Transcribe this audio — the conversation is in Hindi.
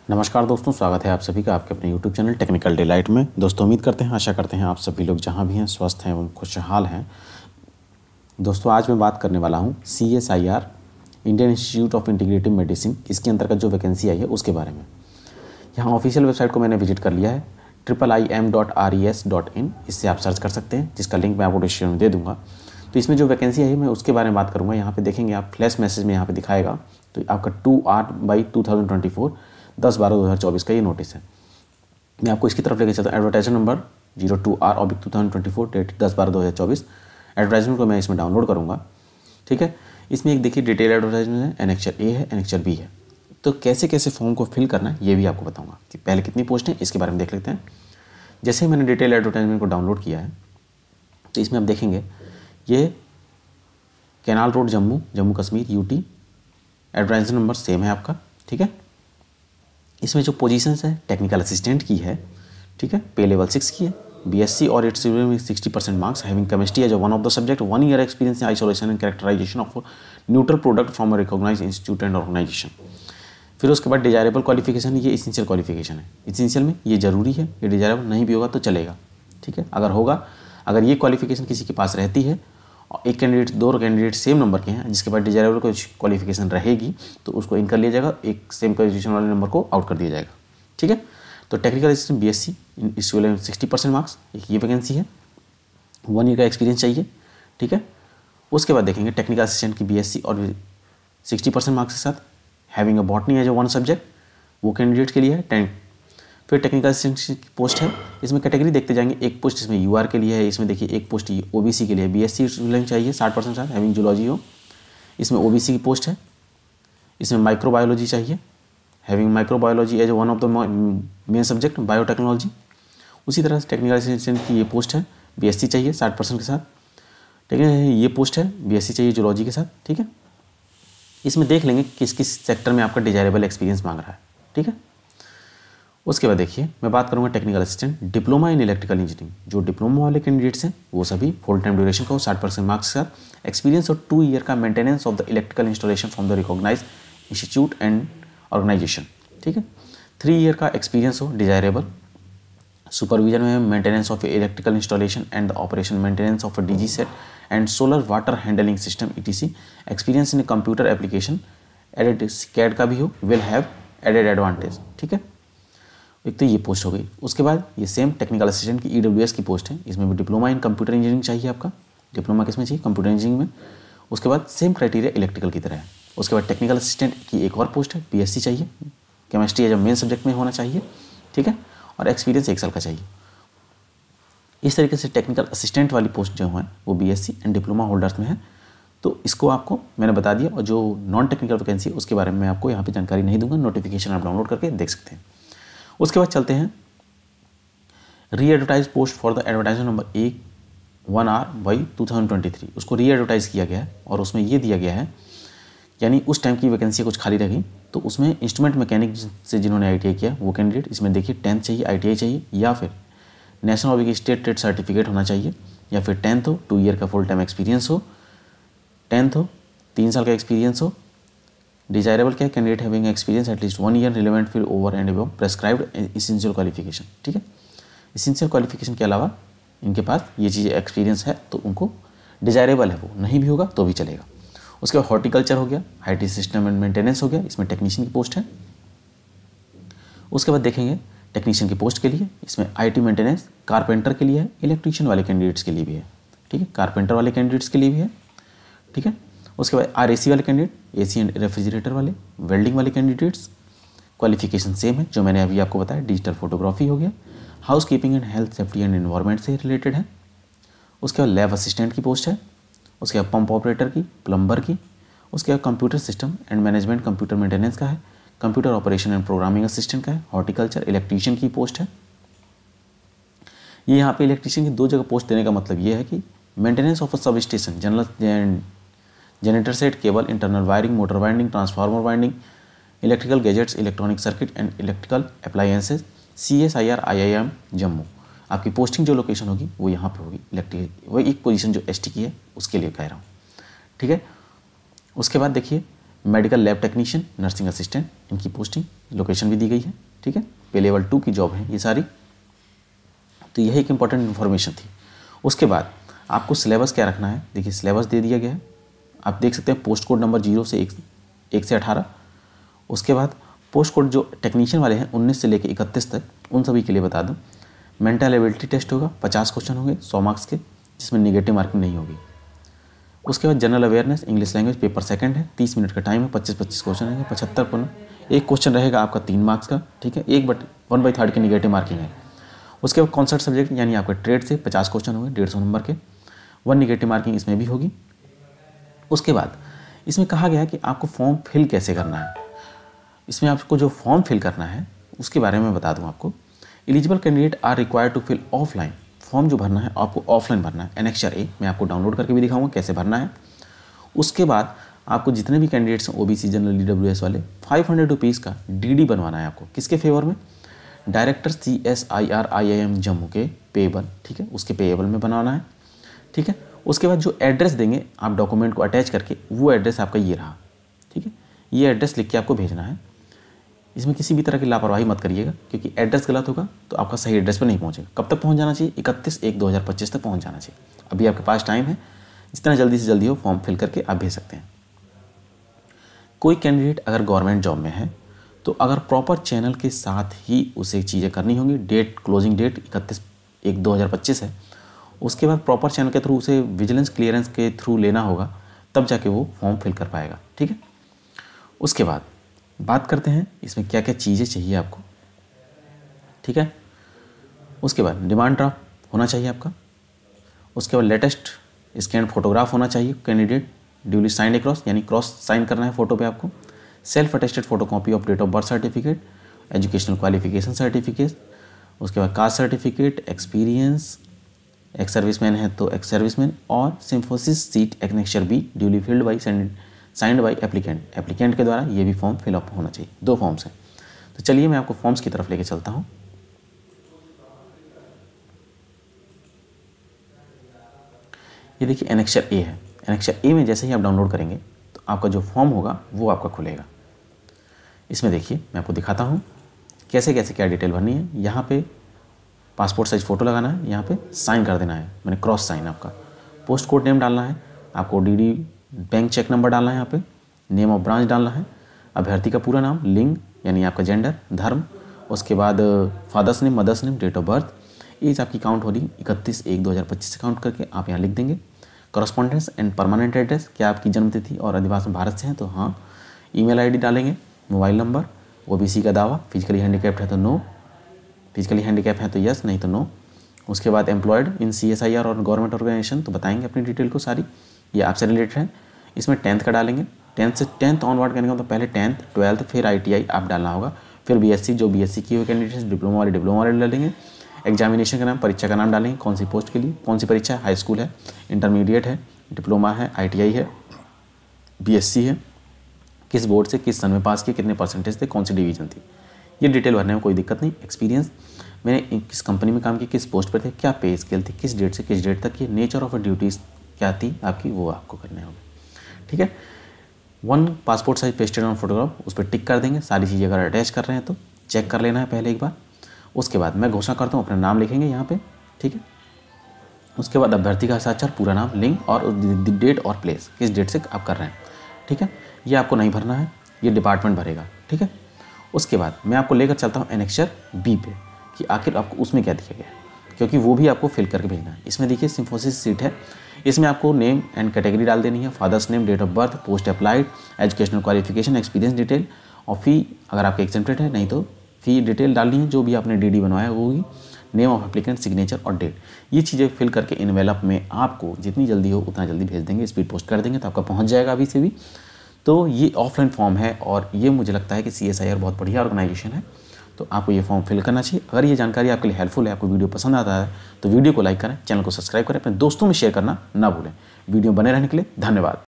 नमस्कार दोस्तों, स्वागत है आप सभी का आपके अपने YouTube चैनल टेक्निकल डिलाइट में। दोस्तों उम्मीद करते हैं, आशा करते हैं आप सभी लोग जहां भी हैं स्वस्थ हैं एवं खुशहाल हैं। दोस्तों आज मैं बात करने वाला हूं CSIR Indian institute of integrative medicine, इसके अंतर्गत जो वैकेंसी आई है उसके बारे में। यहाँ ऑफिशियल वेबसाइट को मैंने विजिट कर लिया है IIM.res.in, इससे आप सर्च कर सकते हैं, जिसका लिंक मैं आपको डिस्क्रिप्शन में दे दूँगा। तो इसमें जो वैकेंसी आई है मैं उसके बारे में बात करूँगा। यहाँ पे देखेंगे आप, फ्लैश मैसेज में यहाँ पे दिखाएगा, तो आपका 2/8/2024 10/12/2024 का ये नोटिस है। मैं आपको इसकी तरफ लेकर चलता हूँ। Advertisement number 02R/2024 date 10/12/2024। Advertisement को मैं इसमें डाउनलोड करूँगा, ठीक है। इसमें एक देखिए डिटेल एडवर्टाइजमेंट है, एनेक्चर ए है, एनेक्चर बी है। तो कैसे कैसे फॉर्म को फिल करना है ये भी आपको बताऊँगा कि पहले कितनी पोस्ट है, इसके बारे में देख लेते हैं। जैसे ही मैंने डिटेल एडवर्टाइजमेंट को डाउनलोड किया है तो इसमें आप देखेंगे ये canal road Jammu Kashmir UT। Advertisement number same है आपका, ठीक है। इसमें जो पोजीशंस है टेक्निकल असिस्टेंट की है, ठीक है। पे लेवल 6 की है, BSc और इट्स में 60% marks, having chemistry as one of the subject, 1 year experience in isolation and characterisation of neutral product from a recognised institute and organisation. फिर उसके बाद डिजायरेबल क्वालिफिकेशन, ये इसेंशियल क्वालिफिकेशन है। इसेंशियल में ये जरूरी है, ये डिजायरेबल नहीं भी होगा तो चलेगा, ठीक है। अगर ये क्वालिफिकेशन किसी के पास रहती है और एक कैंडिडेट, दो कैंडिडेट सेम नंबर के हैं जिसके पास डिजायरेबल कुछ क्वालिफिकेशन रहेगी तो उसको इन कर लिया जाएगा, एक सेम क्वालिफिकेशन वाले नंबर को आउट कर दिया जाएगा, ठीक है। तो टेक्निकल असिस्टेंट BSc इस वाले में 60% मार्क्स, ये वैकेंसी है, 1 ईयर का एक्सपीरियंस चाहिए, ठीक है। उसके बाद देखेंगे टेक्निकल असिस्टेंट की BSc और 60% मार्क्स के साथ having a botany as one subject, वो कैंडिडेट के लिए है 10। फिर टेक्निकल असिस्टेंट की पोस्ट है, इसमें कैटेगरी देखते जाएंगे। एक पोस्ट इसमें UR के लिए है, इसमें देखिए एक पोस्ट OBC के लिए है। BSc स्टूडेंट चाहिए 60% साथ, हैविंग जूलॉजी हो, इसमें OBC की पोस्ट है। इसमें माइक्रोबायोलॉजी चाहिए, having microbiology as one of the main subject, biotechnology. उसी तरह से टेक्निकल असिस्टेंट की ये पोस्ट है, BSc चाहिए 60% के साथ, ठीक है। ये पोस्ट है BSc चाहिए जूलॉजी के साथ, ठीक है। इसमें देख लेंगे किस किस सेक्टर में आपका डिजायरेबल एक्सपीरियंस मांग रहा है, ठीक है। उसके बाद देखिए मैं बात करूंगा technical assistant diploma in electrical engineering. जो डिप्लोमा वाले कैंडिडेट्स हैं वो सभी फुल टाइम ड्यूरेशन का हो, 60% मार्क्स के साथ, एक्सपीरियंस और 2 ईयर का maintenance of the electrical installation from the recognised institute and organisation, ठीक है। 3 ईयर का एक्सपीरियंस हो डिजायरेबल, सुपरविजन में maintenance of electrical installation and the operation maintenance of DG set and solar water handling system ETC। Experience in computer application aided CAD का भी हो, विल हैव एडेड एडवांटेज, ठीक है। एक तो ये पोस्ट हो गई। उसके बाद ये सेम टेक्निकल असिस्टेंट की EWS की पोस्ट है, इसमें भी डिप्लोमा इन कंप्यूटर इंजीनियरिंग चाहिए आपका। डिप्लोमा किसमें चाहिए? कंप्यूटर इंजीनियरिंग में। उसके बाद सेम क्राइटेरिया इलेक्ट्रिकल की तरह है। उसके बाद टेक्निकल असिस्टेंट की एक और पोस्ट है, BSc चाहिए, केमिस्ट्री एज मेन सब्जेक्ट में होना चाहिए, ठीक है, और एक्सपीरियंस 1 साल का चाहिए। इस तरीके से टेक्निकल असिस्टेंट वाली पोस्ट जो है वो BSc एंड डिप्लोमा होल्डर्स में है। तो इसको आपको मैंने बता दिया, और जो नॉन टेक्निकल वैकेंसी उसके बारे में मैं आपको यहाँ पे जानकारी नहीं दूंगा, नोटिफिकेशन आप डाउनलोड करके देख सकते हैं। उसके बाद चलते हैं री advertise post for the advertisement number 1/2023। उसको री एडवर्टाइज किया गया है और उसमें ये दिया गया है, यानी उस टाइम की वैकेंसी कुछ खाली रही तो उसमें इंस्ट्रूमेंट मैकेनिक से जिन्होंने ITI किया वो कैंडिडेट, इसमें देखिए 10th चाहिए, ITI चाहिए, या फिर national of state trade certificate होना चाहिए, या फिर 10th हो, 2 ईयर का फुल टाइम एक्सपीरियंस हो, 10th हो, 3 साल का एक्सपीरियंस हो। डिजायरेबल क्या है? Candidate having experience at least 1 year relevant फिर over and above prescribed essential qualification, ठीक है। इसेंशियल क्वालिफिकेशन के अलावा इनके पास ये चीज़ एक्सपीरियंस है तो उनको डिजायरेबल है, वो नहीं भी होगा तो भी चलेगा। उसके बाद हॉर्टिकल्चर हो गया, IT सिस्टम एंड मेंटेनेंस हो गया, इसमें टेक्नीशियन की पोस्ट है। उसके बाद देखेंगे टेक्नीशियन की पोस्ट के लिए, इसमें IT मेंटेनेंस कारपेंटर के लिए है, इलेक्ट्रीशियन वाले कैंडिडेट्स के लिए भी है, ठीक है, कारपेंटर वाले कैंडिडेट्स के लिए भी है, ठीक है। उसके बाद RAC वाले कैंडिडेट, AC एंड रेफ्रिजरेटर वाले, वेल्डिंग वाले कैंडिडेट्स, क्वालिफिकेशन सेम है जो मैंने अभी आपको बताया। डिजिटल फोटोग्राफी हो गया, house keeping and health safety and environment से रिलेटेड है। उसके बाद लैब असिस्टेंट की पोस्ट है। उसके बाद पंप ऑपरेटर की, प्लम्बर की। उसके बाद computer system and management computer maintenance का है, computer operation and programming assistant का है, हॉर्टिकल्चर इलेक्ट्रीशियन की पोस्ट है। ये यहाँ पे इलेक्ट्रीशियन की 2 जगह पोस्ट देने का मतलब ये है कि maintenance of a sub station, generator set, cable, internal wiring, motor winding, transformer winding, electrical gadgets, electronic circuit and electrical appliances, CSIR IIM Jammu. आपकी पोस्टिंग जो लोकेशन होगी वो यहाँ पे होगी, इलेक्ट्रिक वही एक पोजीशन जो ST की है उसके लिए कह रहा हूँ, ठीक है। उसके बाद देखिए medical lab technician, nursing assistant, इनकी पोस्टिंग लोकेशन भी दी गई है। ठीक है, पे लेवल 2 की जॉब है ये सारी। तो यह एक इंपॉर्टेंट इन्फॉर्मेशन थी। उसके बाद आपको सिलेबस क्या रखना है, देखिए सिलेबस दे दिया गया है, आप देख सकते हैं पोस्ट कोड नंबर 0 से 1 से 18। उसके बाद पोस्ट कोड जो टेक्नीशियन वाले हैं 19 से लेकर 31 तक, उन सभी के लिए बता दूं मेंटल एबिलिटी टेस्ट होगा, 50 क्वेश्चन होंगे 100 मार्क्स के, जिसमें निगेटिव मार्किंग नहीं होगी। उसके बाद general awareness English language paper second है, 30 मिनट का टाइम है, 25-25 क्वेश्चन रहेंगे, 75 पन्ना। एक क्वेश्चन रहेगा आपका 3 मार्क्स का। ठीक है, 1/3 की निगेटिव मार्किंग है। उसके बाद कॉन्सेप्ट सब्जेक्ट यानी आपके ट्रेड से 50 क्वेश्चन होंगे 150 नंबर के, 1 निगेटिव मार्किंग इसमें भी होगी। उसके बाद इसमें कहा गया है कि आपको फॉर्म फिल कैसे करना है। इसमें आपको जो फॉर्म फिल करना है उसके बारे में बता दूं आपको। Eligible candidate are required to fill offline, form जो भरना है आपको ऑफलाइन भरना है। एनेक्चर ए मैं आपको डाउनलोड करके भी दिखाऊंगा कैसे भरना है। उसके बाद आपको जितने भी कैंडिडेट्स हैं ओबीसी जनरल ईडब्ल्यूएस वाले 500 रुपीज़ का डीडी बनवाना है आपको। किसके फेवर में? डायरेक्टर CSIR IIM जम्मू के पेएबल, ठीक है, उसके पेएबल में बनाना है। ठीक है, उसके बाद जो एड्रेस देंगे आप डॉक्यूमेंट को अटैच करके, वो एड्रेस आपका ये रहा। ठीक है, ये एड्रेस लिख के आपको भेजना है। इसमें किसी भी तरह की लापरवाही मत करिएगा, क्योंकि एड्रेस गलत होगा तो आपका सही एड्रेस पर नहीं पहुंचेगा। कब तक पहुंच जाना चाहिए? 31/1/2025 तक पहुंच जाना चाहिए। अभी आपके पास टाइम है, जितना जल्दी से जल्दी हो फॉर्म फिल करके आप भेज सकते हैं। कोई कैंडिडेट अगर गवर्नमेंट जॉब में है तो अगर प्रॉपर चैनल के साथ ही उसे चीज़ें करनी होंगी। डेट क्लोजिंग डेट 31/1/2025 है। उसके बाद प्रॉपर चैनल के थ्रू उसे विजिलेंस क्लियरेंस के थ्रू लेना होगा, तब जाके वो फॉर्म फिल कर पाएगा। ठीक है, उसके बाद बात करते हैं इसमें क्या क्या चीज़ें चाहिए आपको। ठीक है, उसके बाद डिमांड ड्राफ्ट होना चाहिए आपका। उसके बाद लेटेस्ट स्कैन फोटोग्राफ होना चाहिए कैंडिडेट, ड्यूली साइंड अक्रॉस, यानी क्रॉस साइन करना है फोटो पे आपको। Self attested photocopy of date of birth certificate, educational qualification certificate, उसके बाद caste certificate, experience, ex serviceman है तो एक्स सर्विसमैन, और synopsis sheet annexure B duly filled by signed by applicant के द्वारा ये भी फॉर्म फिलअप होना चाहिए। 2 फॉर्म्स हैं। तो चलिए मैं आपको फॉर्म्स की तरफ लेके चलता हूँ। ये देखिए एनेक्चर ए है। एनेक्चर ए में जैसे ही आप डाउनलोड करेंगे तो आपका जो फॉर्म होगा वो आपका खुलेगा। इसमें देखिए मैं आपको दिखाता हूँ कैसे कैसे क्या डिटेल भरनी है। यहाँ पे पासपोर्ट साइज फ़ोटो लगाना है, यहाँ पे साइन कर देना है, मैंने क्रॉस साइन आपका। पोस्ट कोड नेम डालना है आपको, डीडी बैंक चेक नंबर डालना है, यहाँ पे नेम ऑफ ब्रांच डालना है, अभ्यर्थी का पूरा नाम, लिंग यानी आपका जेंडर, धर्म, उसके बाद father's name, mother's name, date of birth, age आपकी काउंट हो रही 31/1/2025 से काउंट करके आप यहाँ लिख देंगे। करस्पॉन्डेंस एंड परमानेंट एड्रेस, क्या आपकी जन्मतिथि और अधिवास भारत से हैं तो हाँ। ईमेल आईडी डालेंगे, मोबाइल नंबर, ओबीसी का दावा, फिजिकली हैंडीकैप्ड है तो नो, फिजिकली हैंडीकैप है तो यस, नहीं तो नो। उसके बाद एम्प्लॉयड इन CSIR और गवर्नमेंट ऑर्गेनाइजेशन, तो बताएंगे अपनी डिटेल को सारी, ये आपसे रिलेटेड है। इसमें 10th का डालेंगे, 10th ऑनवर्ड करने का मतलब पहले 10th 12th फिर ITI आप डालना होगा, फिर BSc जो BSc की हुई कैंडिडेट्स, डिप्लोमा वाले डालेंगे। एग्जामिनेशन का नाम, परीक्षा का नाम डालेंगे, कौन सी पोस्ट के लिए, कौन सी परीक्षा है, हाई स्कूल है, इंटरमीडिएट है, डिप्लोमा है, ITI है, BSc है, किस बोर्ड से किस सन में पास किए, कितने परसेंटेज थे, कौन सी डिवीजन थी, ये डिटेल भरने में कोई दिक्कत नहीं। एक्सपीरियंस, मैंने किस कंपनी में काम किया, किस पोस्ट पर थे, क्या पे स्केल थी, किस डेट से किस डेट तक, ये नेचर ऑफ ड्यूटीज़ क्या थी आपकी, वो आपको करने होंगे। ठीक है, 1 passport size pasted on photograph, उस पर टिक कर देंगे। सारी चीज़ें अगर अटैच कर रहे हैं तो चेक कर लेना है पहले एक बार। उसके बाद मैं घोषणा करता हूँ, अपना नाम लिखेंगे यहाँ पे। ठीक है, उसके बाद अभ्यर्थी का हस्ताक्षर, पूरा नाम, लिंक और डेट और प्लेस, किस डेट से आप कर रहे हैं। ठीक है, ये आपको नहीं भरना है, ये डिपार्टमेंट भरेगा। ठीक है, उसके बाद मैं आपको लेकर चलता हूँ एनेक्चर बी पे कि आखिर आपको उसमें क्या दिया गया है, क्योंकि वो भी आपको फिल करके भेजना है। इसमें देखिए सिम्फोसिस सीट है, इसमें आपको नेम एंड कैटेगरी डाल देनी है, father's name, date of birth, post applied, educational qualification, experience detail और फ़ी अगर आपके एग्जेम्प्टेड है, नहीं तो फ़ी डिटेल डालनी है, जो भी आपने DD बनवाया वो होगी, नेम ऑफ एप्लीकेंट, सिग्नेचर और डेट। ये चीज़ें फिल करके इनवेलप में आपको जितनी जल्दी हो उतना जल्दी भेज देंगे, स्पीड पोस्ट कर देंगे तो आपका पहुँच जाएगा अभी से भी। तो ये ऑफलाइन फॉर्म है और ये मुझे लगता है कि CSIR बहुत बढ़िया ऑर्गेनाइजेशन है, तो आपको ये फॉर्म फिल करना चाहिए। अगर ये जानकारी आपके लिए हेल्पफुल है, आपको वीडियो पसंद आता है तो वीडियो को लाइक करें, चैनल को सब्सक्राइब करें, अपने दोस्तों में शेयर करना ना भूलें। वीडियो बने रहने के लिए धन्यवाद।